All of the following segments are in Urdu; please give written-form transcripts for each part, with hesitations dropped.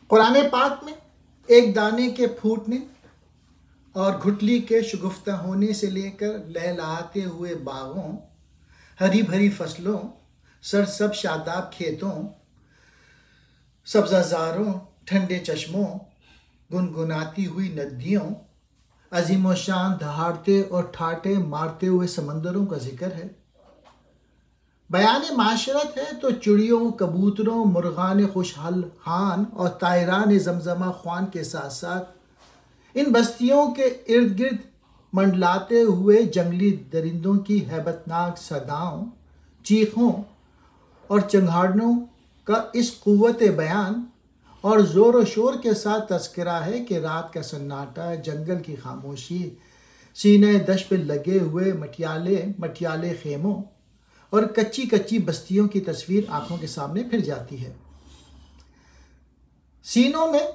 قرآن پاک میں ایک دانے کے پھوٹنے اور گھٹلی کے شگفتہ ہونے سے لے کر لہلہاتے ہوئے باغوں، ہری بھری فصلوں، سرسب شاداب کھیتوں، سبزہ زاروں، ٹھنڈے چشموں، گنگناتی ہوئی ندیوں، عظیم و شان دہاڑتے اور ٹھاٹے مارتے ہوئے سمندروں کا ذکر ہے۔ بیان معاشرت ہے تو چڑیوں، کبوتروں، مرغان خوشحال خان اور طائران زمزمہ خوان کے ساتھ ساتھ ان بستیوں کے ارد گرد منڈلاتے ہوئے جنگلی درندوں کی ہیبتناک صداؤں، چیخوں اور چنگھاڑنوں کا اس قوت بیان اور زور و شور کے ساتھ تذکرہ ہے کہ رات کا سناٹا، جنگل کی خاموشی، سینے دشت پہ لگے ہوئے مٹیالے خیموں اور کچی کچی بستیوں کی تصویر آنکھوں کے سامنے پھر جاتی ہے۔ سینوں میں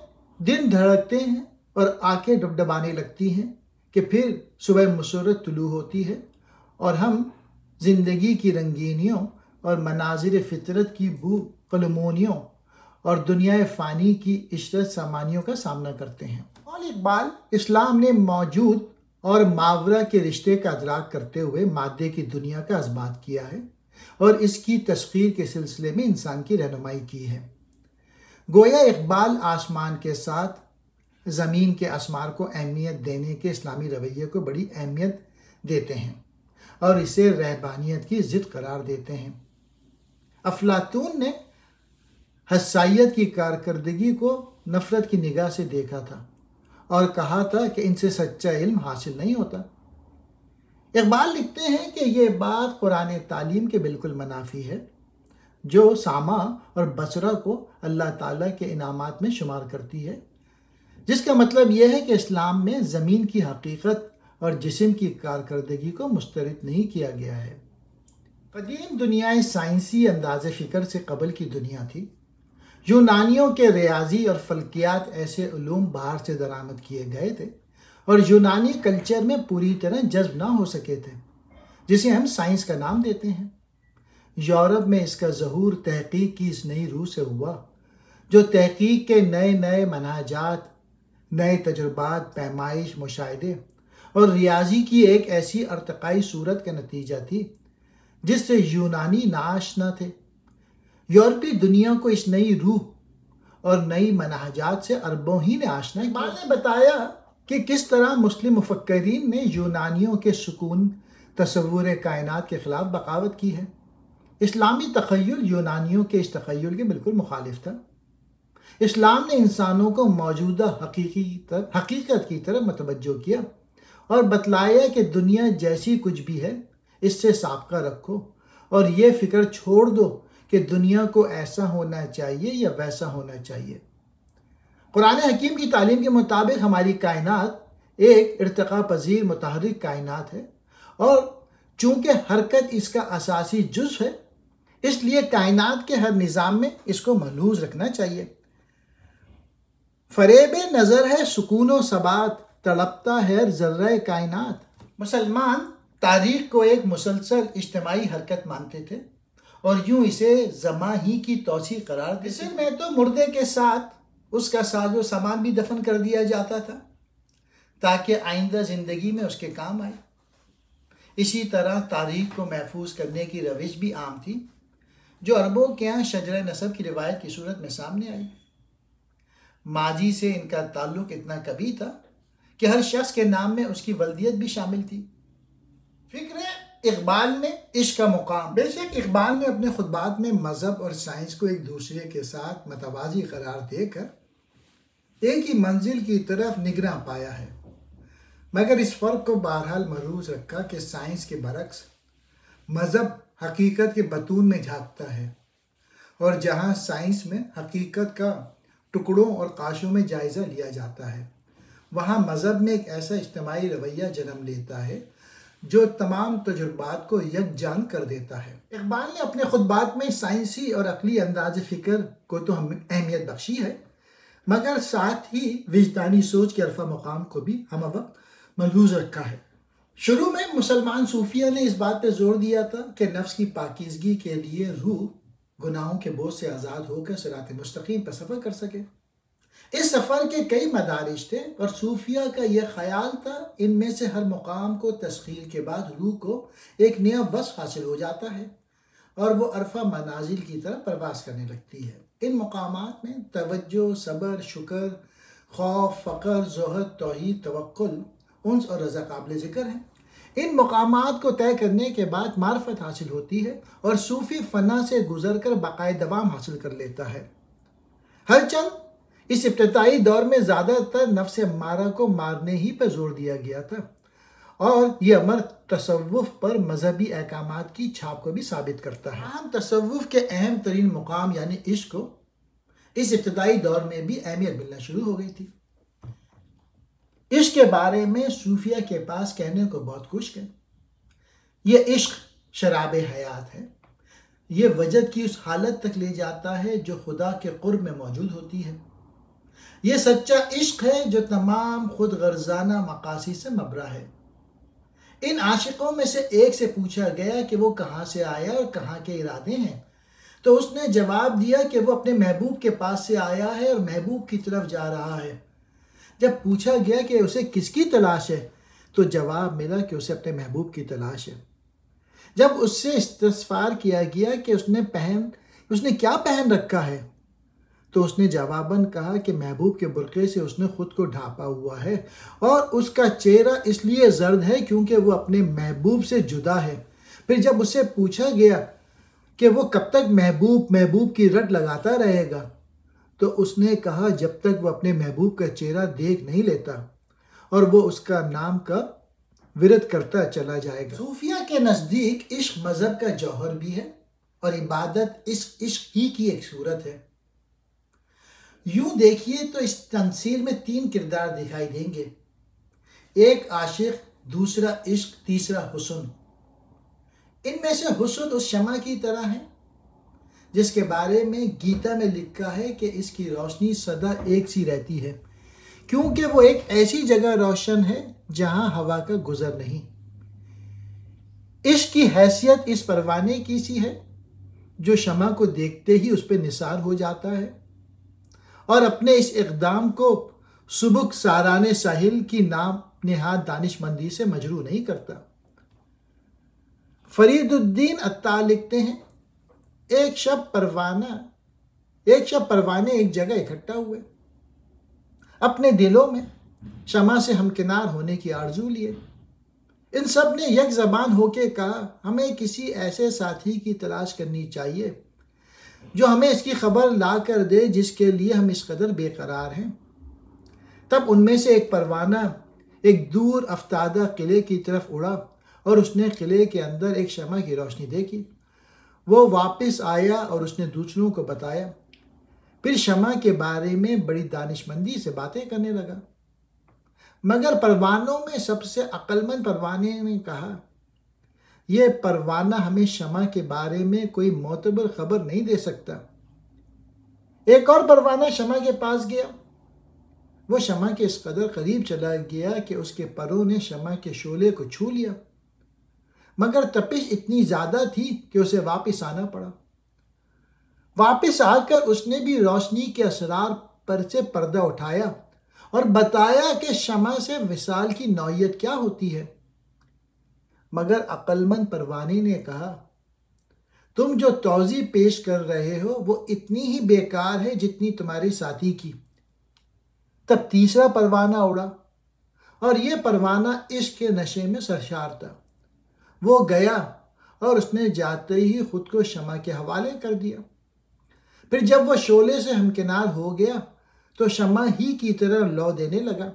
دن دھڑکتے ہیں اور آنکھیں ڈبڈبانے لگتی ہیں کہ پھر صبح مسرت طلوع ہوتی ہے اور ہم زندگی کی رنگینیوں اور مناظر فطرت کی بو قلمونیوں اور دنیا فانی کی عشرت سامانیوں کا سامنا کرتے ہیں۔ اقبال اسلام نے موجود اور ماورا کے رشتے کا ادراک کرتے ہوئے مادے کی دنیا کا اثبات کیا ہے اور اس کی تسخیر کے سلسلے میں انسان کی رہنمائی کی ہے۔ گویا اقبال آسمان کے ساتھ زمین کے اسمار کو اہمیت دینے کے اسلامی رویے کو بڑی اہمیت دیتے ہیں اور اسے رہبانیت کی ضد قرار دیتے ہیں۔ افلاطون نے حسائیت کی کارکردگی کو نفرت کی نگاہ سے دیکھا تھا اور کہا تھا کہ ان سے سچا علم حاصل نہیں ہوتا۔ اقبال لکھتے ہیں کہ یہ بات قرآن تعلیم کے بالکل منافی ہے، جو سامع اور بصرہ کو اللہ تعالیٰ کے انعامات میں شمار کرتی ہے، جس کا مطلب یہ ہے کہ اسلام میں زمین کی حقیقت اور جسم کی کارکردگی کو مسترد نہیں کیا گیا ہے۔ قدیم دنیا سائنسی انداز فکر سے قبل کی دنیا تھی۔ یونانیوں کے ریاضی اور فلکیات ایسے علوم باہر سے درآمد کیے گئے تھے اور یونانی کلچر میں پوری طرح جذب نہ ہو سکے تھے، جسے ہم سائنس کا نام دیتے ہیں۔ یورپ میں اس کا ظہور تحقیق کی اس نئی روح سے ہوا، جو تحقیق کے نئے نئے منہجات، نئے تجربات، پیمائش، مشاہدے اور ریاضی کی ایک ایسی ارتقائی صورت کا نتیجہ تھی جس سے یونانی ناآشنا تھے۔ یورپی دنیا کو اس نئی روح اور نئی منہجات سے عربوں ہی نے آشنا کیا۔ اقبال نے بتایا کہ کس طرح مسلم مفکرین نے یونانیوں کے سکون تصور کائنات کے خلاف بغاوت کی ہے۔ اسلامی تخیل یونانیوں کے اس تخیل کے بالکل مخالف تھا۔ اسلام نے انسانوں کو موجودہ حقیقت کی طرف متوجہ کیا اور بتلایا کہ دنیا جیسی کچھ بھی ہے اس سے سابقہ رکھو اور یہ فکر چھوڑ دو کہ دنیا کو ایسا ہونا چاہیے یا ویسا ہونا چاہیے۔ قرآن حکیم کی تعلیم کے مطابق ہماری کائنات ایک ارتقاء پذیر متحرک کائنات ہے اور چونکہ حرکت اس کا اساسی جزو ہے، اس لیے کائنات کے ہر نظام میں اس کو ملحوظ رکھنا چاہیے۔ فریب نظر ہے سکون و ثبات، تڑپتا ہے ذرہ کائنات۔ مسلمان تاریخ کو ایک مسلسل اجتماعی حرکت مانتے تھے اور یوں اسے زماں ہی کی توسیع قرار دیتے۔ مصر میں تو مردے کے ساتھ اس کا ساز و سامان بھی دفن کر دیا جاتا تھا تاکہ آئندہ زندگی میں اس کے کام آئے۔ اسی طرح تاریخ کو محفوظ کرنے کی روش بھی عام تھی، جو عربوں کے ہاں شجرہ نسب کی روایت کی صورت میں سامنے آئی۔ ماضی سے ان کا تعلق اتنا قوی تھا کہ ہر شخص کے نام میں اس کی ولدیت بھی شامل تھی۔ فکر اقبال میں عشق کا مقام۔ بے شک اقبال نے اپنے خطبات میں مذہب اور سائنس کو ایک دوسرے کے ساتھ متوازی قرار دے کر ایک ہی منزل کی طرف نگراں پایا ہے، مگر اس فرق کو بہرحال ملحوظ رکھا کہ سائنس کے برعکس مذہب حقیقت کے بطون میں جھانکتا ہے، اور جہاں سائنس میں حقیقت کا ٹکڑوں اور قاشوں میں جائزہ لیا جاتا ہے، وہاں مذہب میں ایک ایسا اجتماعی رویہ جنم لیتا ہے جو تمام تجربات کو یکجان کر دیتا ہے۔ اقبال نے اپنے خطبات میں سائنسی اور عقلی انداز فکر کو تو اہمیت بخشی ہے، مگر ساتھ ہی وجدانی سوچ کے عرفہ مقام کو بھی ہم وقت ملحوظ رکھا ہے۔ شروع میں مسلمان صوفیہ نے اس بات پہ زور دیا تھا کہ نفس کی پاکیزگی کے لیے روح گناہوں کے بوجھ سے آزاد ہو کر صراط مستقیم پر سفر کر سکے۔ اس سفر کے کئی مدارج تھے اور صوفیہ کا یہ خیال تھا ان میں سے ہر مقام کو تسخیر کے بعد روح کو ایک نیا وصف حاصل ہو جاتا ہے اور وہ عرفہ منازل کی طرف پرواز کرنے لگتی ہے۔ ان مقامات میں توجہ، صبر، شکر، خوف، فقر، زہد، توحید، توکل، انس اور رضا قابل ذکر ہیں۔ ان مقامات کو طے کرنے کے بعد معرفت حاصل ہوتی ہے اور صوفی فنا سے گزر کر بقائے دوام حاصل کر لیتا ہے۔ ہر چند اس ابتدائی دور میں زیادہ تر نفس امارہ کو مارنے ہی پر زور دیا گیا تھا اور یہ امر تصوف پر مذہبی احکامات کی چھاپ کو بھی ثابت کرتا ہے۔ عام تصوف کے اہم ترین مقام یعنی عشق کو اس ابتدائی دور میں بھی اہمیت ملنا شروع ہو گئی تھی۔ عشق کے بارے میں صوفیہ کے پاس کہنے کو بہت کچھ ہے۔ یہ عشق شراب حیات ہے۔ یہ وجد کی اس حالت تک لے جاتا ہے جو خدا کے قرب میں موجود ہوتی ہے۔ یہ سچا عشق ہے جو تمام خود غرضانہ مقاصد سے مبرا ہے۔ ان عاشقوں میں سے ایک سے پوچھا گیا کہ وہ کہاں سے آیا اور کہاں کے ارادے ہیں، تو اس نے جواب دیا کہ وہ اپنے محبوب کے پاس سے آیا ہے اور محبوب کی طرف جا رہا ہے۔ جب پوچھا گیا کہ اسے کس کی تلاش ہے تو جواب ملا کہ اسے اپنے محبوب کی تلاش ہے۔ جب اس سے استفسار کیا گیا کہ اس نے کیا پہن رکھا ہے تو اس نے جواباً کہا کہ محبوب کے برقعے سے اس نے خود کو ڈھانپا ہوا ہے اور اس کا چہرہ اس لیے زرد ہے کیونکہ وہ اپنے محبوب سے جدا ہے۔ پھر جب اسے پوچھا گیا کہ وہ کب تک محبوب کی رٹ لگاتا رہے گا تو اس نے کہا جب تک وہ اپنے محبوب کا چہرہ دیکھ نہیں لیتا اور وہ اس کا نام کا ورد کرتا چلا جائے گا۔ صوفیہ کے نزدیک عشق مذہب کا جوہر بھی ہے اور عبادت اس عشق ہی کی ایک صورت ہے۔ یوں دیکھیے تو اس تمثیل میں 3 کردار دکھائی دیں گے، ایک عاشق، دوسرا عشق، تیسرا حسن۔ ان میں سے حسن اس شمع کی طرح ہے جس کے بارے میں گیتا میں لکھا ہے کہ اس کی روشنی سدا ایک سی رہتی ہے کیونکہ وہ ایک ایسی جگہ روشن ہے جہاں ہوا کا گزر نہیں۔ عشق کی حیثیت اس پروانے کی سی ہے جو شمع کو دیکھتے ہی اس پہ نثار ہو جاتا ہے اور اپنے اس اقدام کو سبک ساران ساحل کی نام نہاد دانش مندی سے مجروح نہیں کرتا۔ فرید الدین عطا لکھتے ہیں ایک شب پروانے ایک جگہ اکٹھا ہوئے، اپنے دلوں میں شمع سے ہمکنار ہونے کی آرزو لیے۔ ان سب نے یک زبان ہو کے کہا ہمیں کسی ایسے ساتھی کی تلاش کرنی چاہیے جو ہمیں اس کی خبر لا کر دے جس کے لیے ہم اس قدر بے قرار ہیں۔ تب ان میں سے ایک پروانہ ایک دور افتادہ قلعے کی طرف اڑا اور اس نے قلعے کے اندر ایک شمع کی روشنی دیکھی۔ وہ واپس آیا اور اس نے دوسروں کو بتایا، پھر شمع کے بارے میں بڑی دانشمندی سے باتیں کرنے لگا۔ مگر پروانوں میں سب سے عقل مند پروانے نے کہا یہ پروانہ ہمیں شمع کے بارے میں کوئی معتبر خبر نہیں دے سکتا۔ ایک اور پروانہ شمع کے پاس گیا، وہ شمع کے اس قدر قریب چلا گیا کہ اس کے پروں نے شمع کے شعلے کو چھو لیا، مگر تپش اتنی زیادہ تھی کہ اسے واپس آنا پڑا۔ واپس آ کر اس نے بھی روشنی کے اسرار پر سے پردہ اٹھایا اور بتایا کہ شمع سے وصال کی نوعیت کیا ہوتی ہے۔ مگر عقل مند پروانے نے کہا تم جو توضیح پیش کر رہے ہو وہ اتنی ہی بیکار ہے جتنی تمہاری ساتھی کی۔ تب تیسرا پروانہ اڑا اور یہ پروانہ عشق کے نشے میں سرشار تھا۔ وہ گیا اور اس نے جاتے ہی خود کو شمع کے حوالے کر دیا۔ پھر جب وہ شعلے سے ہمکنار ہو گیا تو شمع ہی کی طرح لو دینے لگا۔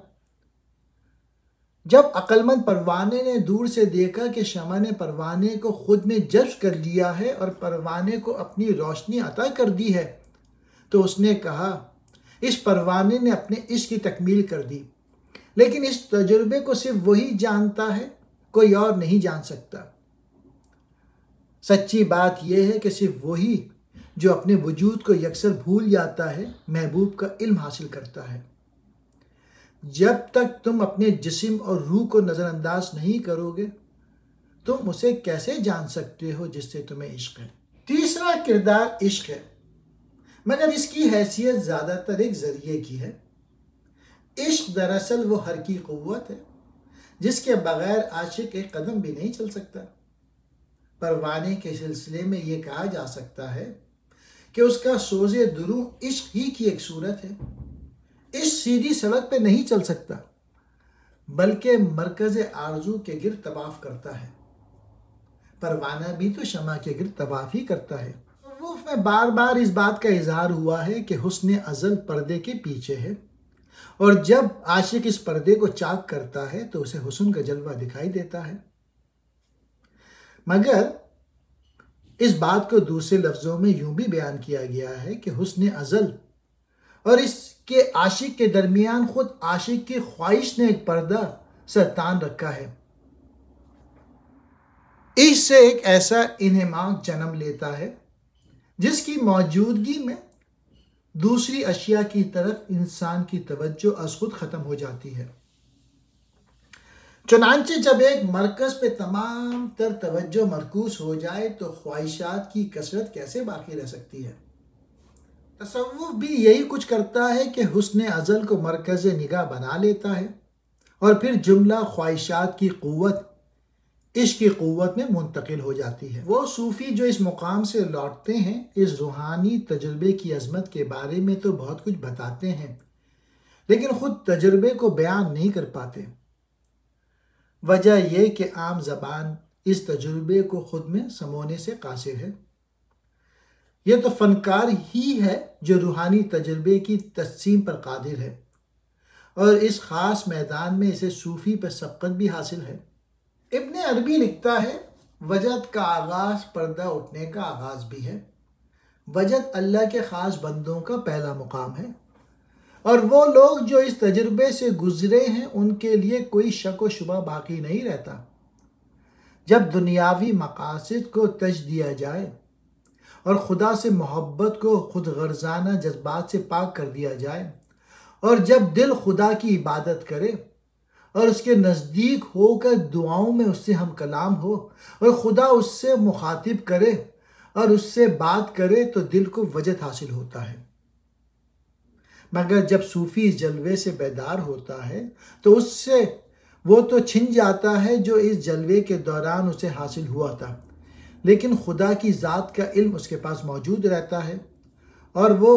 جب عقل مند پروانے نے دور سے دیکھا کہ شمع نے پروانے کو خود میں جذب کر لیا ہے اور پروانے کو اپنی روشنی عطا کر دی ہے تو اس نے کہا اس پروانے نے اپنے عشق کی تکمیل کر دی، لیکن اس تجربے کو صرف وہی جانتا ہے، کوئی اور نہیں جان سکتا۔ سچی بات یہ ہے کہ صرف وہی جو اپنے وجود کو یکسر بھول جاتا ہے محبوب کا علم حاصل کرتا ہے۔ جب تک تم اپنے جسم اور روح کو نظر انداز نہیں کرو گے تم اسے کیسے جان سکتے ہو جس سے تمہیں عشق ہے۔ تیسرا کردار عشق ہے۔ مگر اس کی حیثیت زیادہ تر ایک ذریعے کی ہے۔ عشق دراصل وہ حرکی قوت ہے جس کے بغیر عاشق ایک قدم بھی نہیں چل سکتا۔ پروانے کے سلسلے میں یہ کہا جا سکتا ہے کہ اس کا سوز دروں عشق ہی کی ایک صورت ہے۔ عشق سیدھی سڑک پہ نہیں چل سکتا بلکہ مرکز آرزو کے گرد طواف کرتا ہے۔ پروانہ بھی تو شمع کے گرد طواف ہی کرتا ہے۔ تصوف میں بار بار اس بات کا اظہار ہوا ہے کہ حسن ازل پردے کے پیچھے ہے، اور جب عاشق اس پردے کو چاک کرتا ہے تو اسے حسن کا جلوہ دکھائی دیتا ہے۔ مگر اس بات کو دوسرے لفظوں میں یوں بھی بیان کیا گیا ہے کہ حسن ازل اور اس کے عاشق کے درمیان خود عاشق کی خواہش نے ایک پردہ تان رکھا ہے۔ اس سے ایک ایسا انہماک جنم لیتا ہے جس کی موجودگی میں دوسری اشیاء کی طرف انسان کی توجہ از خود ختم ہو جاتی ہے۔ چنانچہ جب ایک مرکز پہ تمام تر توجہ مرکوز ہو جائے تو خواہشات کی کثرت کیسے باقی رہ سکتی ہے؟ تصوف بھی یہی کچھ کرتا ہے کہ حسن ازل کو مرکز نگاہ بنا لیتا ہے اور پھر جملہ خواہشات کی قوت عشق کی قوت میں منتقل ہو جاتی ہے۔ وہ صوفی جو اس مقام سے لوٹتے ہیں اس روحانی تجربے کی عظمت کے بارے میں تو بہت کچھ بتاتے ہیں، لیکن خود تجربے کو بیان نہیں کر پاتے۔ وجہ یہ کہ عام زبان اس تجربے کو خود میں سمونے سے قاصر ہے۔ یہ تو فنکار ہی ہے جو روحانی تجربے کی تجسیم پر قادر ہے، اور اس خاص میدان میں اسے صوفی پر سبقت بھی حاصل ہے۔ ابن عربی لکھتا ہے، وجد کا آغاز پردہ اٹھنے کا آغاز بھی ہے۔ وجد اللہ کے خاص بندوں کا پہلا مقام ہے، اور وہ لوگ جو اس تجربے سے گزرے ہیں ان کے لیے کوئی شک و شبہ باقی نہیں رہتا۔ جب دنیاوی مقاصد کو تج دیا جائے اور خدا سے محبت کو خود غرضانہ جذبات سے پاک کر دیا جائے، اور جب دل خدا کی عبادت کرے اور اس کے نزدیک ہو کر دعاؤں میں اس سے ہم کلام ہو اور خدا اس سے مخاطب کرے اور اس سے بات کرے تو دل کو وجد حاصل ہوتا ہے۔ مگر جب صوفی اس جلوے سے بیدار ہوتا ہے تو اس سے وہ تو چھن جاتا ہے جو اس جلوے کے دوران اسے حاصل ہوا تھا، لیکن خدا کی ذات کا علم اس کے پاس موجود رہتا ہے اور وہ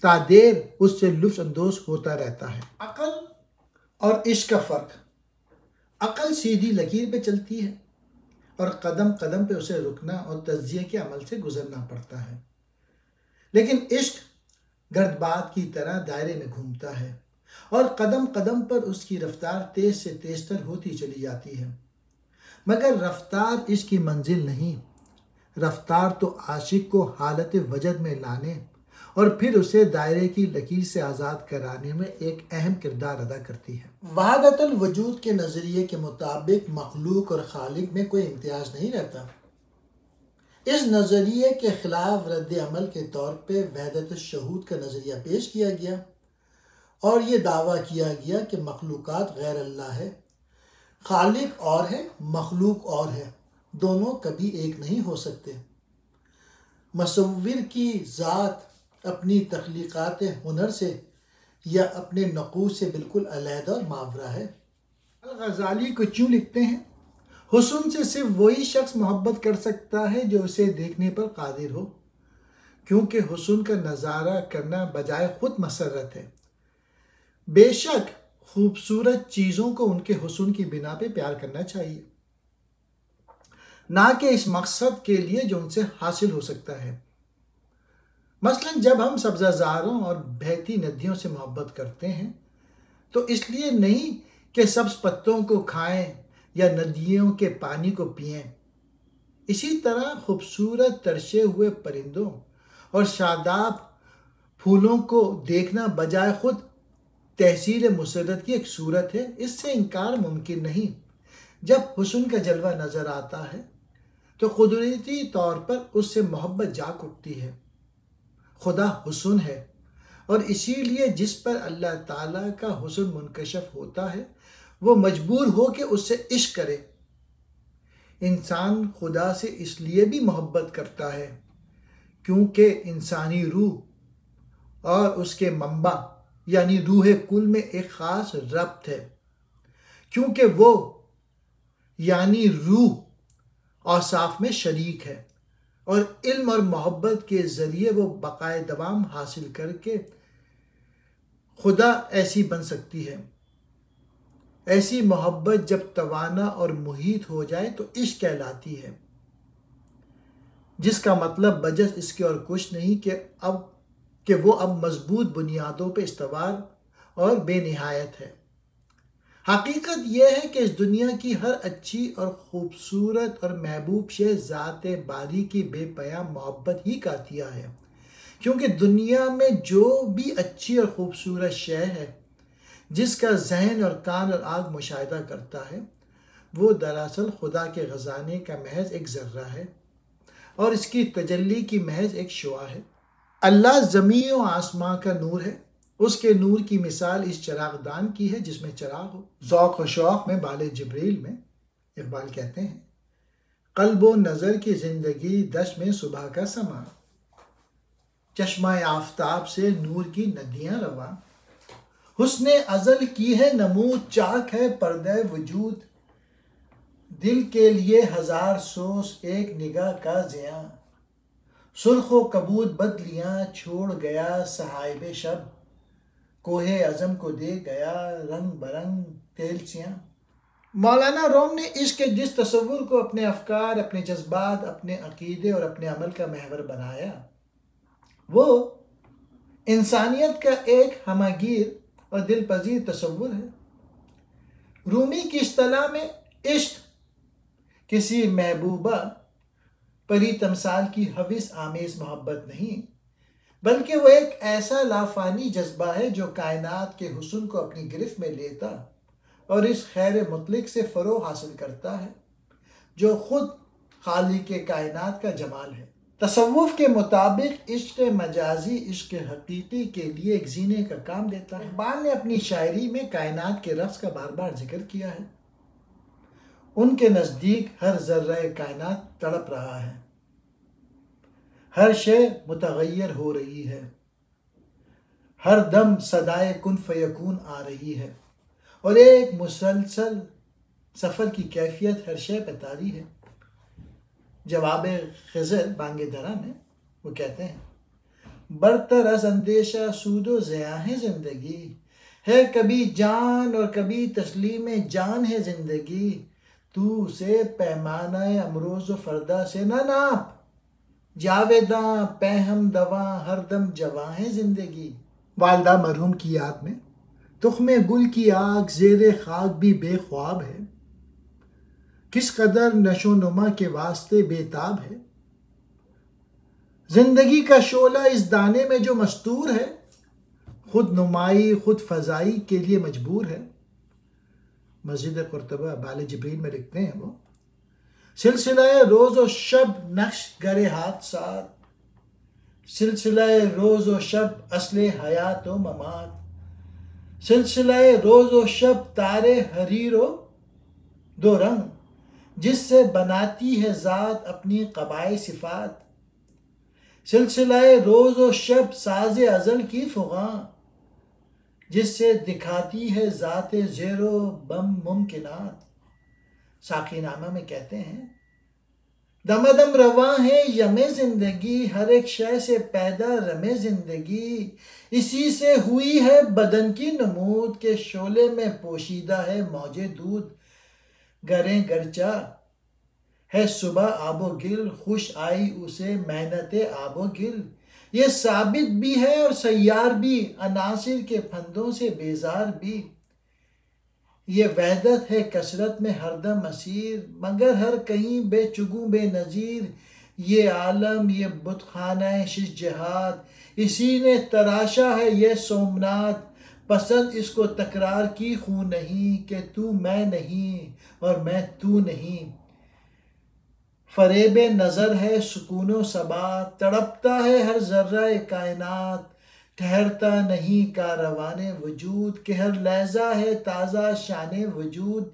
تادیر اس سے لطف اندوز ہوتا رہتا ہے۔ عقل اور عشق کا فرق۔ عقل سیدھی لکیر پہ چلتی ہے اور قدم قدم پہ اسے رکنا اور تجزیے کے عمل سے گزرنا پڑتا ہے، لیکن عشق گردباد کی طرح دائرے میں گھومتا ہے اور قدم قدم پر اس کی رفتار تیز سے تیز تر ہوتی چلی جاتی ہے۔ مگر رفتار اس کی منزل نہیں، رفتار تو عاشق کو حالت وجد میں لانے اور پھر اسے دائرے کی لکیر سے آزاد کرانے میں ایک اہم کردار ادا کرتی ہے۔ وحدت الوجود کے نظریے کے مطابق مخلوق اور خالق میں کوئی امتیاز نہیں رہتا۔ اس نظریے کے خلاف رد عمل کے طور پہ وحدت الشہود کا نظریہ پیش کیا گیا اور یہ دعویٰ کیا گیا کہ مخلوقات غیر اللہ ہے، خالق اور ہے، مخلوق اور ہے، دونوں کبھی ایک نہیں ہو سکتے۔ مصور کی ذات اپنی تخلیقات ہنر سے یا اپنے نقوش سے بالکل علیحدہ اور ماورا ہے۔ الغزالی کچھ یوں لکھتے ہیں، حسن سے صرف وہی شخص محبت کر سکتا ہے جو اسے دیکھنے پر قادر ہو، کیونکہ حسن کا نظارہ کرنا بجائے خود مسرت ہے۔ بے شک خوبصورت چیزوں کو ان کے حسن کی بنا پہ پیار کرنا چاہیے، نہ کہ اس مقصد کے لیے جو ان سے حاصل ہو سکتا ہے۔ مثلا جب ہم سبزہ زاروں اور بہتی ندیوں سے محبت کرتے ہیں تو اس لیے نہیں کہ سبز پتوں کو کھائیں یا ندیوں کے پانی کو پئیں۔ اسی طرح خوبصورت ترشے ہوئے پرندوں اور شاداب پھولوں کو دیکھنا بجائے خود تحصیل مسرت کی ایک صورت ہے۔ اس سے انکار ممکن نہیں۔ جب حسن کا جلوہ نظر آتا ہے تو قدرتی طور پر اس سے محبت جاگ اٹھتی ہے۔ خدا حسن ہے اور اسی لیے جس پر اللہ تعالیٰ کا حسن منکشف ہوتا ہے وہ مجبور ہو کہ اس سے عشق کرے۔ انسان خدا سے اس لیے بھی محبت کرتا ہے کیونکہ انسانی روح اور اس کے منبع یعنی روح کل میں ایک خاص ربط ہے، کیونکہ وہ یعنی روح اوصاف میں شریک ہے، اور علم اور محبت کے ذریعے وہ بقائے دوام حاصل کر کے خدا ایسی بن سکتی ہے۔ ایسی محبت جب توانا اور محیط ہو جائے تو عشق کہلاتی ہے، جس کا مطلب بجز اس کے اور کچھ نہیں کہ وہ اب مضبوط بنیادوں پہ استوار اور بے نہایت ہے۔ حقیقت یہ ہے کہ اس دنیا کی ہر اچھی اور خوبصورت اور محبوب شے ذات باری کی بے پناہ محبت ہی کا عطیہ ہے، کیونکہ دنیا میں جو بھی اچھی اور خوبصورت شے ہے جس کا ذہن اور کان اور آنکھ مشاہدہ کرتا ہے، وہ دراصل خدا کے خزانے کا محض ایک ذرہ ہے اور اس کی تجلی کی محض ایک شعاع ہے۔ اللہ زمین و آسمان کا نور ہے، اس کے نور کی مثال اس چراغ دان کی ہے جس میں چراغ ہو۔ ذوق و شوق میں بال جبریل میں اقبال کہتے ہیں، قلب و نظر کی زندگی دش میں صبح کا سما، چشمہ آفتاب سے نور کی ندیاں رواں، حسن ازل کی ہے نمود چاک ہے پردہ وجود، دل کے لیے ہزار سوز ایک نگاہ کا زیاں، سرخ و کبود بدلیاں چھوڑ گیا صاحب شب، کوہ عزم کو دے گیا رنگ برنگ تیلچیاں۔ مولانا روم نے عشق کے جس تصور کو اپنے افکار، اپنے جذبات، اپنے عقیدے اور اپنے عمل کا محور بنایا، وہ انسانیت کا ایک ہمہ گیر اور دل پذیر تصور ہے۔ رومی کی اصطلاح میں عشق کسی محبوبہ پری تمثال کی حوث آمیز محبت نہیں، بلکہ وہ ایک ایسا لافانی جذبہ ہے جو کائنات کے حسن کو اپنی گرفت میں لیتا اور اس خیر مطلق سے فروغ حاصل کرتا ہے جو خود خالق کائنات کا جمال ہے۔ تصوف کے مطابق عشق مجازی عشق حقیقی کے لیے ایک زینے کا کام دیتا ہے۔ اقبال نے اپنی شاعری میں کائنات کے رقص کا بار بار ذکر کیا ہے۔ ان کے نزدیک ہر ذرہ کائنات تڑپ رہا ہے، ہر شے متغیر ہو رہی ہے، ہر دم صدائے کن فیکون آ رہی ہے اور ایک مسلسل سفر کی کیفیت ہر شے پہ طاری ہے۔ جواب خضر بانگ درا میں وہ کہتے ہیں، برتر از اندیشہ سود و زیاں ہے زندگی، ہے کبھی جان اور کبھی تسلیم جان ہے زندگی، تو سے پیمانہ امروز و فردا سے نہ ناپ، جاویداں پہ ہم دواں ہر دم جواں ہے زندگی۔ والدہ مرحوم کی یاد میں تخم گل کی آگ زیر خاک بھی بے خواب ہے، کس قدر نشو نما کے واسطے بے تاب ہے، زندگی کا شعلہ اس دانے میں جو مستور ہے، خود نمائی خود فضائی کے لیے مجبور ہے۔ مسجد قرطبہ بال جبریل میں لکھتے ہیں وہ، سلسلہ روز و شب نقش گر حادثات، سلسلہ روز و شب اصل حیات و ممات، سلسلہ روز و شب تارے حریر و دو رنگ، جس سے بناتی ہے ذات اپنی قبائے صفات، سلسلہ روز و شب ساز ازل کی فغاں، جس سے دکھاتی ہے ذات زیر و بم ممکنات۔ ساقی نامہ میں کہتے ہیں، دمدم رواں ہے یم زندگی، ہر ایک شے سے پیدا رم زندگی، اسی سے ہوئی ہے بدن کی نمود کے شعلے میں پوشیدہ ہے موج دودھ، گریں گرچہ ہے صبح آب و گل، خوش آئی اسے محنت آب و گل، یہ ثابت بھی ہے اور سیار بھی، عناصر کے پھندوں سے بیزار بھی، یہ وحدت ہے کثرت میں ہر دم اسیر، مگر ہر کہیں بے چگوں بے نظیر، یہ عالم یہ بت خانہ شش جہاد، اسی نے تراشا ہے یہ سومنات، پسند اس کو تکرار کی خوں نہیں کہ تو میں نہیں اور میں تو نہیں، فریب نظر ہے سکون و ثبات، تڑپتا ہے ہر ذرہ کائنات، ٹھہرتا نہیں کاروان وجود کہ ہر لحظہ ہے تازہ شان وجود،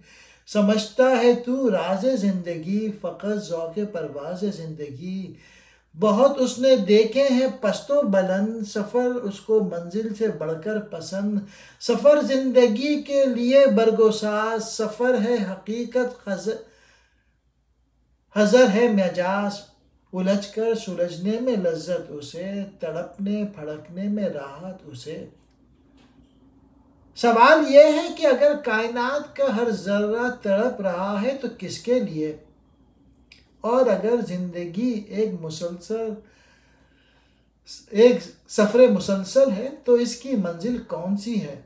سمجھتا ہے تو راز زندگی فقط ذوق پرواز زندگی، بہت اس نے دیکھے ہیں پست و بلند، سفر اس کو منزل سے بڑھ کر پسند، سفر زندگی کے لیے برگوساز، سفر ہے حقیقت حضر ہے مجاز، الجھ کر سلجھنے میں لذت اسے، تڑپنے پھڑکنے میں راحت اسے۔ سوال یہ ہے کہ اگر کائنات کا ہر ذرہ تڑپ رہا ہے تو کس کے لیے؟ اور اگر زندگی ایک سفر مسلسل ہے تو اس کی منزل کون سی ہے؟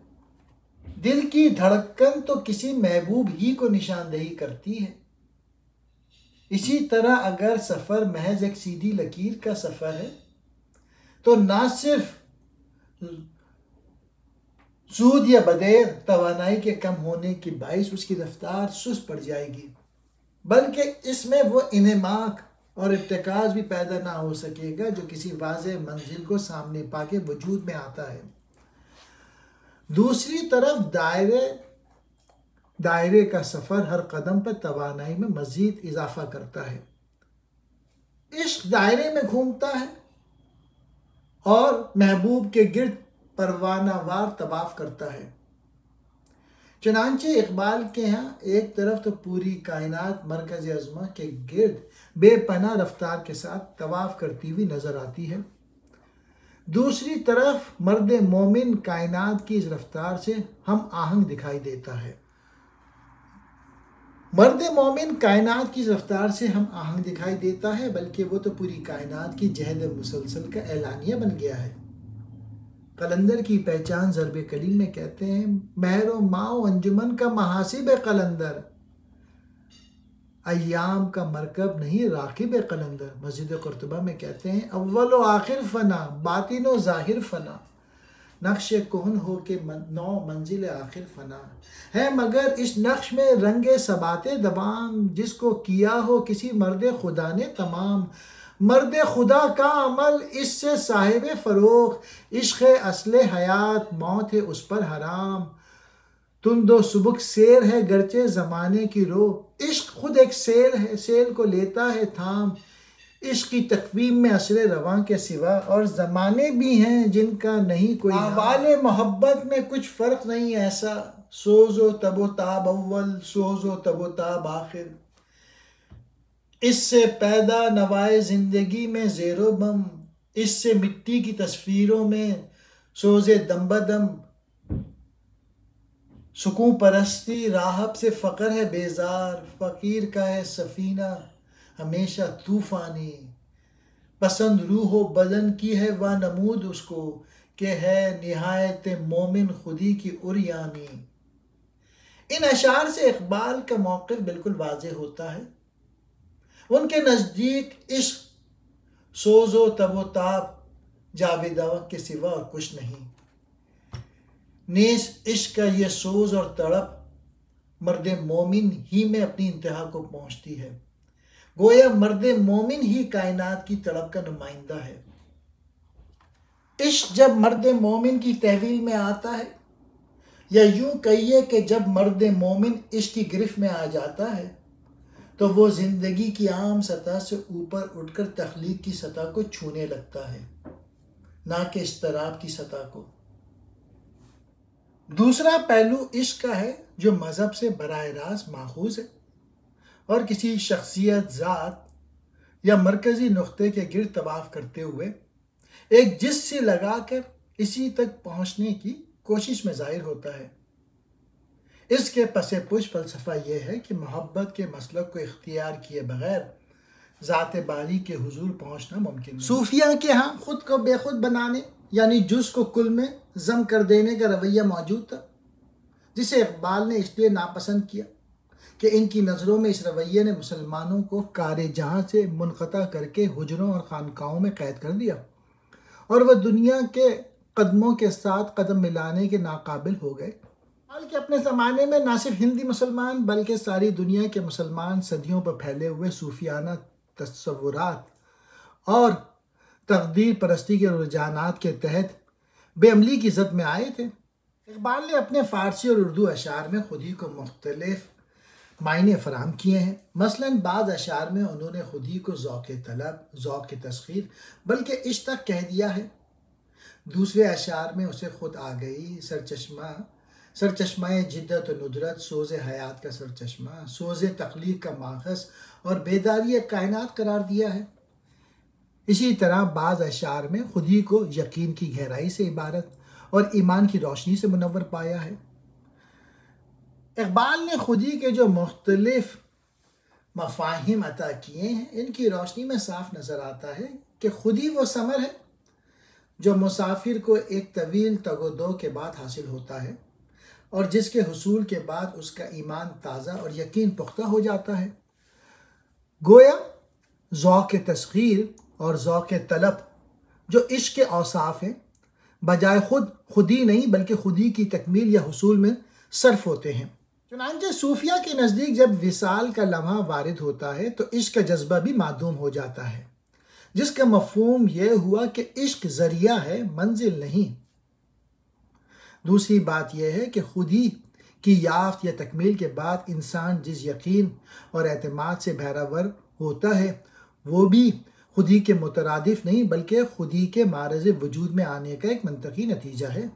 دل کی دھڑکن تو کسی محبوب ہی کو نشاندہی کرتی ہے۔ اسی طرح اگر سفر محض ایک سیدھی لکیر کا سفر ہے تو نہ صرف سود یا بدیر توانائی کے کم ہونے کی باعث اس کی رفتار سست پڑ جائے گی، بلکہ اس میں وہ انہماک اور ارتکاز بھی پیدا نہ ہو سکے گا جو کسی واضح منزل کو سامنے پا کے وجود میں آتا ہے۔ دوسری طرف دائرے کا سفر ہر قدم پر توانائی میں مزید اضافہ کرتا ہے۔ عشق دائرے میں گھومتا ہے اور محبوب کے گرد پروانہ وار طواف کرتا ہے۔ چنانچہ اقبال کے ہاں ایک طرف تو پوری کائنات مرکز عظمہ کے گرد بے پناہ رفتار کے ساتھ طواف کرتی ہوئی نظر آتی ہے، دوسری طرف مرد مومن کائنات کی اس رفتار سے ہم آہنگ دکھائی دیتا ہے۔ مرد مومن کائنات کی رفتار سے ہم آہنگ دکھائی دیتا ہے، بلکہ وہ تو پوری کائنات کی جہد مسلسل کا اعلانیہ بن گیا ہے۔ قلندر کی پہچان ضرب کلیم میں کہتے ہیں، مہر و ماء و انجمن کا محاسب قلندر، ایام کا مرکب نہیں راکب قلندر۔ مسجد قرطبہ میں کہتے ہیں، اول و آخر فنا، باطن و ظاہر فنا، نقش کہن ہو کے نو منزل آخر فنا ہے، مگر اس نقش میں رنگ ثبات دوام، جس کو کیا ہو کسی مرد خدا نے تمام۔ مرد خدا کا عمل اس سے صاحب فروغ، عشق اصل حیات، موت ہے اس پر حرام۔ تند و سبک سیر ہے گرچہ زمانے کی رو، عشق خود ایک سیل ہے، سیل کو لیتا ہے تھام۔ عشق کی تقویم میں اصل رواں کے سوا اور زمانے بھی ہیں جن کا نہیں کوئی احوال محبت میں کچھ فرق نہیں ایسا، سوز و تب و تاب اول، سوز و تب و تاب آخر۔ اس سے پیدا نوائے زندگی میں زیر و بم، اس سے مٹی کی تصویروں میں سوز دم بدم۔ سکون پرستی راہب سے فقر ہے بیزار، فقیر کا ہے سفینہ ہمیشہ طوفانی۔ پسند روح و بدن کی ہے وانمود اس کو، کہ ہے نہایت مومن خودی کی عریانی۔ ان اشعار سے اقبال کا موقف بالکل واضح ہوتا ہے۔ ان کے نزدیک عشق سوز و تب و تاب جاویدہ کے سوا اور کچھ نہیں۔ نیز عشق کا یہ سوز اور تڑپ مرد مومن ہی میں اپنی انتہا کو پہنچتی ہے، گویا مرد مومن ہی کائنات کی تڑپ کا نمائندہ ہے۔ عشق جب مرد مومن کی تحویل میں آتا ہے، یا یوں کہیے کہ جب مرد مومن عشق کی گرفت میں آ جاتا ہے، تو وہ زندگی کی عام سطح سے اوپر اٹھ کر تخلیق کی سطح کو چھونے لگتا ہے، نہ کہ اضطراب کی سطح کو۔ دوسرا پہلو عشق کا ہے جو مذہب سے براہ راست ماخوذ ہے اور کسی شخصیت، ذات یا مرکزی نقطے کے گرد طواف کرتے ہوئے ایک جس سے لگا کر اسی تک پہنچنے کی کوشش میں ظاہر ہوتا ہے۔ اس کے پس پش فلسفہ یہ ہے کہ محبت کے مسلک کو اختیار کیے بغیر ذات باری کے حضور پہنچنا ممکن نہیں۔ صوفیہ کے ہاں خود کو بے خود بنانے یعنی جز کو کل میں ضم کر دینے کا رویہ موجود تھا، جسے اقبال نے اس لیے ناپسند کیا کہ ان کی نظروں میں اس رویے نے مسلمانوں کو کار جہاں سے منقطع کر کے حجروں اور خانقاہوں میں قید کر دیا اور وہ دنیا کے قدموں کے ساتھ قدم ملانے کے ناقابل ہو گئے۔ حالانکہ اپنے زمانے میں نہ صرف ہندی مسلمان بلکہ ساری دنیا کے مسلمان صدیوں پر پھیلے ہوئے صوفیانہ تصورات اور تقدیر پرستی کے رجحانات کے تحت بے عملی کی زد میں آئے تھے۔ اقبال نے اپنے فارسی اور اردو اشعار میں خود ہی کو مختلف معنی فراہم کیے ہیں۔ مثلاً بعض اشعار میں انہوں نے خودی کو ذوق طلب، ذوق تسخیر بلکہ عشق تک کہہ دیا ہے۔ دوسرے اشعار میں اسے خود آگئی، سرچشمہ جدت و ندرت، سوز حیات کا سرچشمہ، سوز تخلیق کا ماخذ اور بیداری کائنات قرار دیا ہے۔ اسی طرح بعض اشعار میں خودی کو یقین کی گہرائی سے عبارت اور ایمان کی روشنی سے منور پایا ہے۔ اقبال نے خودی کے جو مختلف مفاہیم عطا کیے ہیں، ان کی روشنی میں صاف نظر آتا ہے کہ خودی وہ ثمر ہے جو مسافر کو ایک طویل تگ و دو کے بعد حاصل ہوتا ہے اور جس کے حصول کے بعد اس کا ایمان تازہ اور یقین پختہ ہو جاتا ہے۔ گویا ذوق تسخیر اور ذوق طلب جو عشق کے اوصاف ہیں، بجائے خودی نہیں بلکہ خودی کی تکمیل یا حصول میں صرف ہوتے ہیں۔ چنانچہ صوفیہ کے نزدیک جب وصال کا لمحہ وارد ہوتا ہے تو عشق کا جذبہ بھی معدوم ہو جاتا ہے، جس کا مفہوم یہ ہوا کہ عشق ذریعہ ہے، منزل نہیں۔ دوسری بات یہ ہے کہ خودی کی یافت یا تکمیل کے بعد انسان جس یقین اور اعتماد سے بہرور ہوتا ہے وہ بھی خودی کے مترادف نہیں بلکہ خودی کے معرض وجود میں آنے کا ایک منطقی نتیجہ ہے۔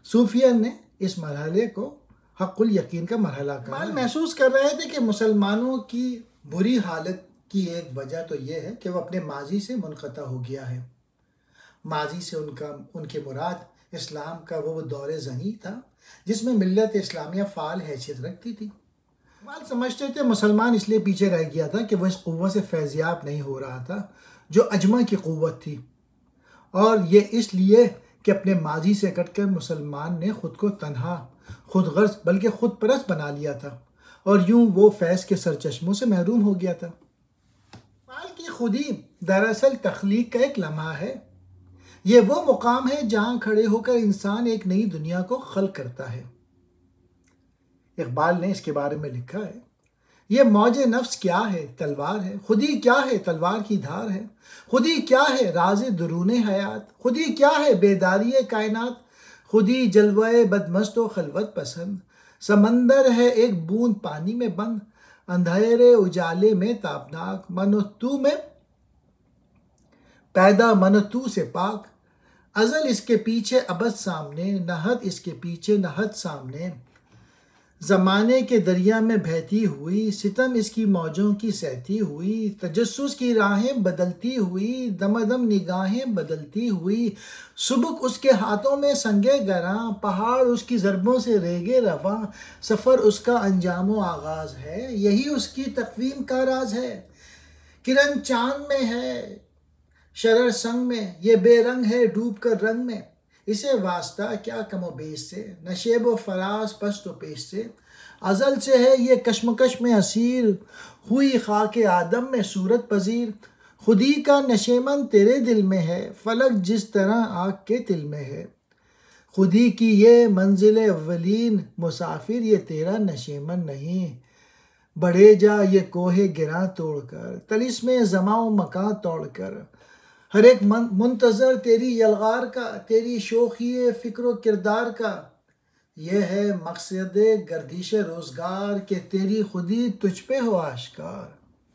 صوفیہ نے اس مرحلے کو حق الیقین کا مرحلہ کہا۔ محسوس کر رہے تھے کہ مسلمانوں کی بری حالت کی ایک وجہ تو یہ ہے کہ وہ اپنے ماضی سے منقطع ہو گیا ہے۔ ماضی سے ان کے مراد اسلام کا وہ دور زنی تھا جس میں ملت اسلامیہ فعال حیثیت رکھتی تھی۔ اقبال سمجھتے تھے مسلمان اس لیے پیچھے رہ گیا تھا کہ وہ اس قوت سے فیضیاب نہیں ہو رہا تھا جو اجمع کی قوت تھی، اور یہ اس لیے کہ اپنے ماضی سے کٹ کر مسلمان نے خود کو تنہا، خود غرض بلکہ خود پرست بنا لیا تھا اور یوں وہ فیض کے سرچشموں سے محروم ہو گیا تھا۔ اقبال کی خودی دراصل تخلیق کا ایک لمحہ ہے۔ یہ وہ مقام ہے جہاں کھڑے ہو کر انسان ایک نئی دنیا کو خلق کرتا ہے۔ اقبال نے اس کے بارے میں لکھا ہے، یہ موج نفس کیا ہے؟ تلوار ہے۔ خودی کیا ہے؟ تلوار کی دھار ہے۔ خودی کیا ہے؟ راز درون حیات۔ خودی کیا ہے؟ بیداری کائنات۔ خودی جلوہ بدمست و خلوت پسند، سمندر ہے ایک بوند پانی میں بند، اندھیرے اجالے میں تابناک، من و تو میں پیدا، من و تو سے پاک، ازل اس کے پیچھے ابد سامنے، نہد اس کے پیچھے نہد سامنے، زمانے کے دریا میں بہتی ہوئی، ستم اس کی موجوں کی سہتی ہوئی، تجسس کی راہیں بدلتی ہوئی، دمدم نگاہیں بدلتی ہوئی، سبک اس کے ہاتھوں میں سنگے گراں، پہاڑ اس کی ضربوں سے ریگے رواں، سفر اس کا انجام و آغاز ہے، یہی اس کی تقویم کا راز ہے، کرن چاند میں ہے شرر سنگ میں، یہ بے رنگ ہے ڈوب کر رنگ میں، اسے واسطہ کیا کم و بیش سے، نشیب و فراز پشت و پیش سے، ازل سے ہے یہ کشمکش میں اسیر، ہوئی خاک آدم میں صورت پذیر، خودی کا نشیمن تیرے دل میں ہے، فلک جس طرح آگ کے تل میں ہے، خودی کی یہ منزل اولین، مسافر یہ تیرا نشیمن نہیں، بڑھے جا یہ کوہ گراں توڑ کر، طلسم زماں و مکاں توڑ کر، ہر ایک منتظر تیری یلغار کا، تیری شوخی فکر و کردار کا، یہ ہے مقصد گردش روزگار کہ تیری خودی تجھ پہ ہو آشکار۔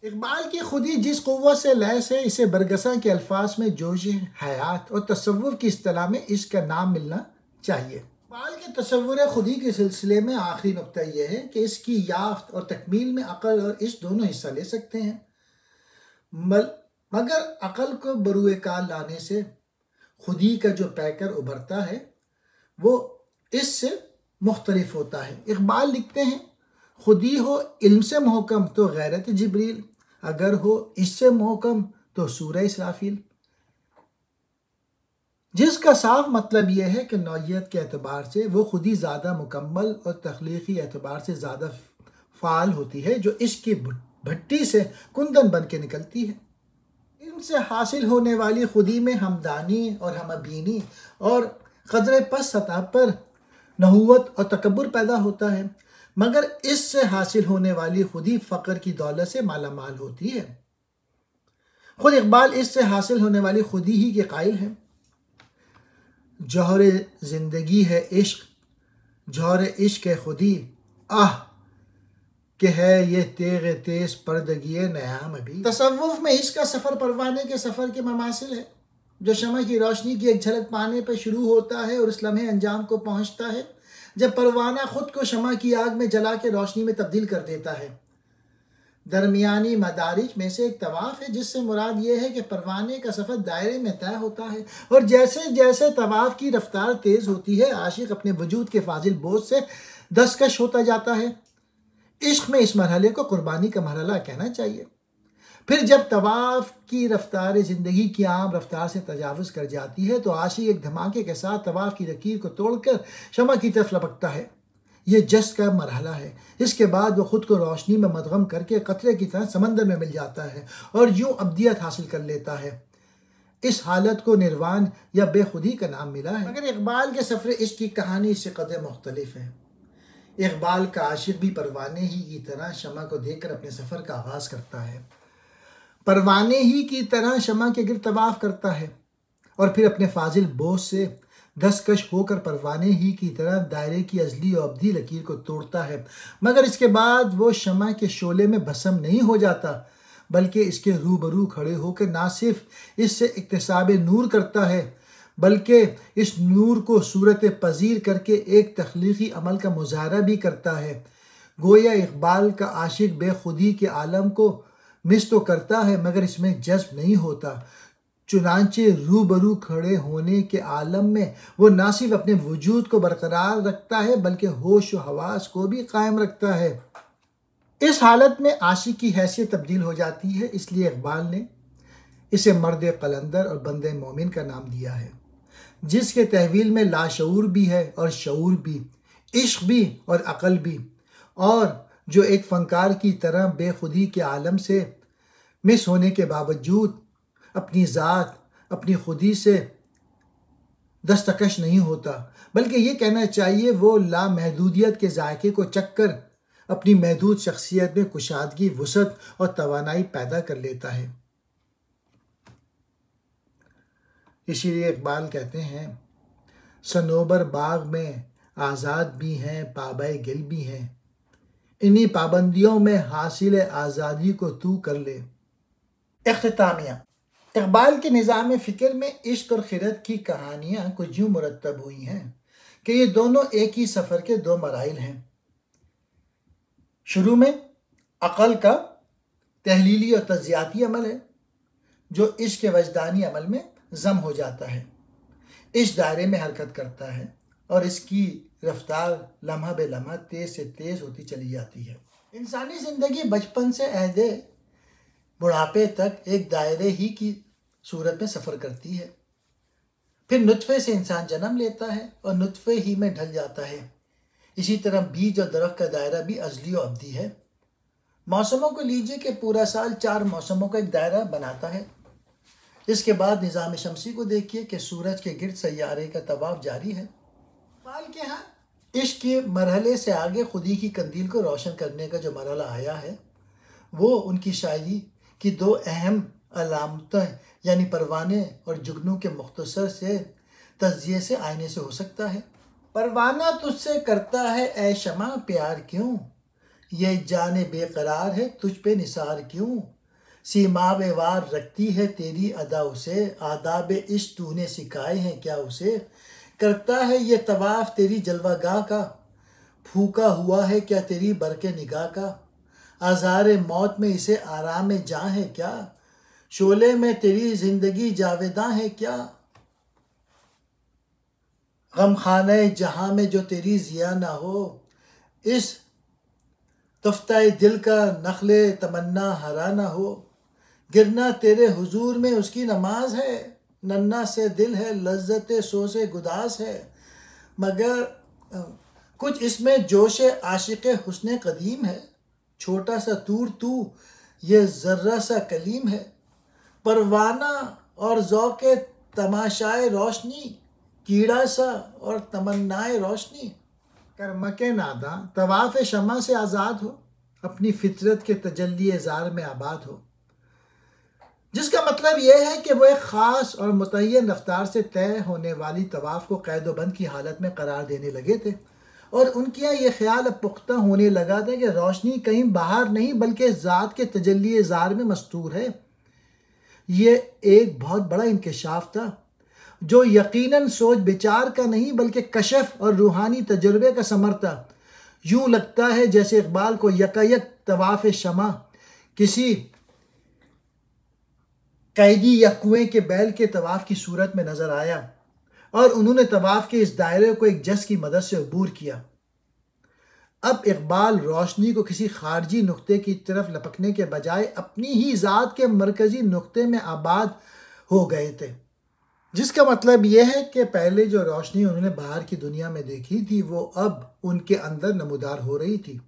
اقبال کی خودی جس قوت سے لیس ہے اسے برگساں کے الفاظ میں جوش حیات اور تصور کی اصطلاح میں عشق کا نام ملنا چاہیے۔ اقبال کے تصور خودی کے سلسلے میں آخری نقطہ یہ ہے کہ اس کی یافت اور تکمیل میں عقل اور عشق دونوں حصہ لے سکتے ہیں، مگر عقل کو بروئے کار لانے سے خودی کا جو پیکر ابھرتا ہے وہ اس سے مختلف ہوتا ہے۔ اقبال لکھتے ہیں، خودی ہو علم سے محکم تو غیرت جبریل، اگر ہو اس سے محکم تو سورہ اسرافیل، جس کا صاف مطلب یہ ہے کہ نوعیت کے اعتبار سے وہ خودی زیادہ مکمل اور تخلیقی اعتبار سے زیادہ فعال ہوتی ہے جو عشق کی بھٹی سے کندن بن کے نکلتی ہے۔ علم سے حاصل ہونے والی خودی میں ہمدانی اور ہمبینی اور قدر پس سطح پر نحوت اور تکبر پیدا ہوتا ہے، مگر اس سے حاصل ہونے والی خودی فقر کی دولت سے مالا مال ہوتی ہے۔ خود اقبال اس سے حاصل ہونے والی خودی ہی کے قائل ہیں۔ جوہر زندگی ہے عشق، جوہر عشق ہے خودی، آہ کہ ہے یہ تیغ تیز پردگی نیام ابھی۔ تصوف میں عشق کا سفر پروانے کے سفر کے مماثل ہے، جو شمع کی روشنی کی ایک جھلک پانے پر شروع ہوتا ہے اور اس لمحے انجام کو پہنچتا ہے جب پروانہ خود کو شمع کی آگ میں جلا کے روشنی میں تبدیل کر دیتا ہے۔ درمیانی مدارج میں سے ایک طواف ہے، جس سے مراد یہ ہے کہ پروانے کا سفر دائرے میں طے ہوتا ہے، اور جیسے جیسے طواف کی رفتار تیز ہوتی ہے عاشق اپنے وجود کے فاضل بوجھ سے دستکش ہوتا جاتا ہے۔ عشق میں اس مرحلے کو قربانی کا مرحلہ کہنا چاہیے۔ پھر جب طواف کی رفتار زندگی کی عام رفتار سے تجاوز کر جاتی ہے تو عاشق ایک دھماکے کے ساتھ طواف کی لکیر کو توڑ کر شمع کی طرف لپکتا ہے۔ یہ جست کا مرحلہ ہے۔ اس کے بعد وہ خود کو روشنی میں مدغم کر کے قطرے کی طرح سمندر میں مل جاتا ہے اور یوں ابدیت حاصل کر لیتا ہے۔ اس حالت کو نروان یا بے خودی کا نام ملا ہے۔ مگر اقبال کے سفر عشق کی کہانی اس سے قدر مختلف ہے۔ اقبال کا عاشق بھی پروانے ہی کی طرح شمع کو دیکھ کر اپنے سفر کا آغاز کرتا ہے، پروانے ہی کی طرح شمع کے گرد طواف کرتا ہے اور پھر اپنے فاضل بوجھ سے دستکش ہو کر پروانے ہی کی طرح دائرے کی ازلی و ابدی لکیر کو توڑتا ہے۔ مگر اس کے بعد وہ شمع کے شعلے میں بھسم نہیں ہو جاتا، بلکہ اس کے روبرو کھڑے ہو کے نہ صرف اس سے اکتساب نور کرتا ہے بلکہ اس نور کو صورت پذیر کر کے ایک تخلیقی عمل کا مظاہرہ بھی کرتا ہے۔ گویا اقبال کا عاشق بے خودی کے عالم کو مس تو کرتا ہے مگر اس میں جذب نہیں ہوتا، چنانچہ روبرو کھڑے ہونے کے عالم میں وہ نہ صرف اپنے وجود کو برقرار رکھتا ہے بلکہ ہوش و حواس کو بھی قائم رکھتا ہے۔ اس حالت میں عاشق کی حیثیت تبدیل ہو جاتی ہے، اس لیے اقبال نے اسے مرد قلندر اور بندہ مومن کا نام دیا ہے، جس کے تحویل میں لاشعور بھی ہے اور شعور بھی، عشق بھی اور عقل بھی، اور جو ایک فنکار کی طرح بے خودی کے عالم سے مس ہونے کے باوجود اپنی ذات، اپنی خودی سے دستکش نہیں ہوتا، بلکہ یہ کہنا چاہیے وہ لامحدودیت کے ذائقے کو چکھ کر اپنی محدود شخصیت میں کشادگی، وسعت اور توانائی پیدا کر لیتا ہے۔ اسی لیے اقبال کہتے ہیں، صنوبر باغ میں آزاد بھی ہیں، پابہ گل بھی ہیں، انہی پابندیوں میں حاصل آزادی کو تو کر لے۔ اختتامیہ۔ اقبال کے نظام فکر میں عشق اور خرد کی کہانیاں کچھ یوں مرتب ہوئی ہیں کہ یہ دونوں ایک ہی سفر کے دو مراحل ہیں۔ شروع میں عقل کا تحلیلی اور تجزیاتی عمل ہے جو عشق کے وجدانی عمل میں ضم ہو جاتا ہے، اس دائرے میں حرکت کرتا ہے اور اس کی رفتار لمحہ بے لمحہ تیز سے تیز ہوتی چلی جاتی ہے۔ انسانی زندگی بچپن سے عہد بڑھاپے تک ایک دائرے ہی کی صورت میں سفر کرتی ہے، پھر نطفے سے انسان جنم لیتا ہے اور نطفے ہی میں ڈھل جاتا ہے۔ اسی طرح بیج اور درخت کا دائرہ بھی ازلی و ابدی ہے۔ موسموں کو لیجئے کہ پورا سال 4 موسموں کا ایک دائرہ بناتا ہے۔ اس کے بعد نظام شمسی کو دیکھیے کہ سورج کے گرد سیارے کا طواف جاری ہے۔ اقبال کے ہاں عشق کے مرحلے سے آگے خودی کی قندیل کو روشن کرنے کا جو مرحلہ آیا ہے وہ ان کی شاعری کی 2 اہم علامتیں یعنی پروانے اور جگنو کے مختصر سے تجزیے سے آئینے سے ہو سکتا ہے۔ پروانہ تجھ سے کرتا ہے اے شمع پیار کیوں، یہ جان بے قرار ہے تجھ پہ نثار کیوں، سیماب وار رکھتی ہے تیری ادا اسے، آداب عشق تو نے سکھائے ہیں کیا اسے، کرتا ہے یہ طواف تیری جلوہ گاہ کا، پھوکا ہوا ہے کیا تیری برق نگاہ کا، آزار موت میں اسے آرام جاں ہے کیا، شعلے میں تیری زندگی جاویداں ہے کیا، غم خانہ جہاں میں جو تیری ضیا نہ ہو، اس تفتہ دل کا نخل تمنا ہرا نہ ہو، گرنا تیرے حضور میں اس کی نماز ہے، ننھا سے دل ہے لذت سوز گداز ہے، مگر کچھ اس میں جوش عاشق حسن قدیم ہے، چھوٹا سا طور تو یہ ذرہ سا کلیم ہے، پروانہ اور ذوق تماشائے روشنی، کیڑا سا اور تمنائے روشنی، کرمک ناداں طواف شمع سے آزاد ہو، اپنی فطرت کے تجلی زار میں آباد ہو، جس کا مطلب یہ ہے کہ وہ ایک خاص اور متعین رفتار سے طے ہونے والی طواف کو قید و بند کی حالت میں قرار دینے لگے تھے اور ان کے یہاں یہ خیال اب پختہ ہونے لگا تھا کہ روشنی کہیں باہر نہیں بلکہ ذات کے تجلی ظاہر میں مستور ہے۔ یہ ایک بہت بڑا انکشاف تھا جو یقیناً سوچ بچار کا نہیں بلکہ کشف اور روحانی تجربے کا ثمر تھا۔ یوں لگتا ہے جیسے اقبال کو یکایک طواف شمع کسی قیدی یا کنویں کے بیل کے طواف کی صورت میں نظر آیا اور انہوں نے طواف کے اس دائرے کو ایک جس کی مدد سے عبور کیا۔ اب اقبال روشنی کو کسی خارجی نقطے کی طرف لپکنے کے بجائے اپنی ہی ذات کے مرکزی نقطے میں آباد ہو گئے تھے، جس کا مطلب یہ ہے کہ پہلے جو روشنی انہوں نے باہر کی دنیا میں دیکھی تھی وہ اب ان کے اندر نمودار ہو رہی تھی۔